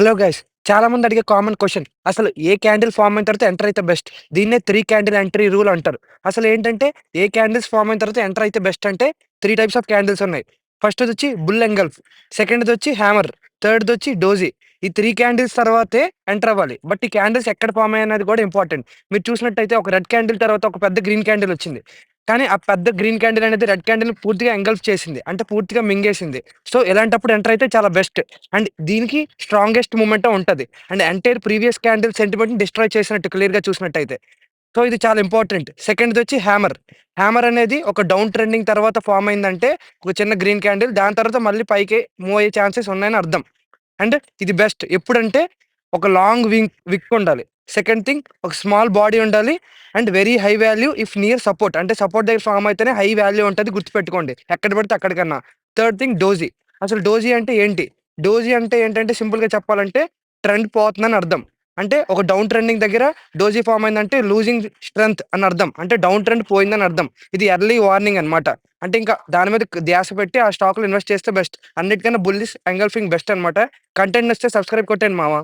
Hello guys. చాలా మంది అడిగే కామన్ క్వెషన్. అసలు ఏ క్యాండిల్ ఫార్మ్ అయిన తర్వాత ఎంటర్ అయితే బెస్ట్? దీన్నే 3 క్యాండిల్ ఎంట్రీ రూల్ అంటారు. అసలేంటంటే ఏ క్యాండిల్స్ ఫార్మ్ అయిన తర్వాత ఎంటర్ అయితే బెస్ట్ అంటే 3 టైప్స్ ఆఫ్ క్యాండిల్స్ ఉన్నాయి. ఫస్ట్‌దొచ్చి బుల్ ఎంగల్ఫ్, సెకండ్‌దొచ్చి హ్యామర్, థర్డ్‌దొచ్చి డోజీ. ఈ 3 క్యాండిల్స్ తర్వాతే ఎంటర్ అవ్వాలి. బట్ ఈ క్యాండిల్స్ ఎక్కడ ఫార్మ్ అయ్యాయనేది కూడా ఇంపార్టెంట్. మీరు చూసినట్టయితే ఒక రెడ్ క్యాండిల్ తర్వాత ఒక పెద్ద గ్రీన్ క్యాండిల్ వచ్చింది. కానీ ఆ పెద్ద గ్రీన్ క్యాండిల్ అనేది రెడ్ క్యాండిల్‌ని పూర్తిగా ఎంగల్ఫ్ చేసింది. అంటే పూర్తిగా మింగేసింది. సో, ఇలాంటప్పుడు ఎంటర్ అయితే చాలా బెస్ట్. అండ్ దీనికి స్ట్రాంగెస్ట్ మొమెంటం ఉంటది. అండ్ ఎంటైర్ ప్రీవియస్ క్యాండిల్ సెంటిమెంట్‌ని డిస్ట్రాయ్ చేసినట్టు క్లియర్‌గా చూసినట్టయితే. సో, ఇది చాలా ఇంపార్టెంట్. సెకండ్‌దొచ్చి హ్యామర్. హ్యామర్ అనేది ఒక డౌన్ ట్రెండింగ్ తర్వాత ఫార్మ్ అయిందంటే ఒక చిన్న గ్రీన్ క్యాండిల్. దాని తర్వాత మళ్ళీ పైకి మూవ్ అయ్యే ఛాన్సెస్ ఉన్నాయని అర్థం. అండ్ ఇది బెస్ట్. ఎప్పుడంటే ఒక లాంగ్ విక్ ఉండాలి. సెకండ్ థింగ్ ఒక స్మాల్ బాడీ ఉండాలి. And very high value if near support. అంటే సపోర్ట్ దగ్గర ఫార్మ్ అయితేనే హై వాల్యూ ఉంటది గుర్తుపెట్టుకోండి. ఎక్కడ పడితే అక్కడికన్నా. Third thing doji. అసలు డోజీ అంటే ఏంటి? డోజీ అంటే ఏంటంటే సింపుల్‌గా చెప్పాలంటే ట్రెండ్ పోతుందని అర్థం. అంటే ఒక డౌన్ ట్రెండింగ్ దగ్గర డోజీ ఫార్మ్ అయిందంటే లూజింగ్ స్ట్రెంత్ అని అర్థం. అంటే డౌన్ ట్రెండ్ పోయిందని అర్థం. ఇది ఎర్లీ వార్నింగ్ అనమాట. అంటే ఇంకా దాని మీద ధ్యాస పెట్టి ఆ స్టాక్‌లో ఇన్వెస్ట్ చేస్తే బెస్ట్. అన్నిటికన్నా బుల్లిష్ ఎంగల్ఫింగ్ బెస్ట్ అనమాట. కంటెంట్ నచ్చితే సబ్స్క్రైబ్ కొట్టండి మామ.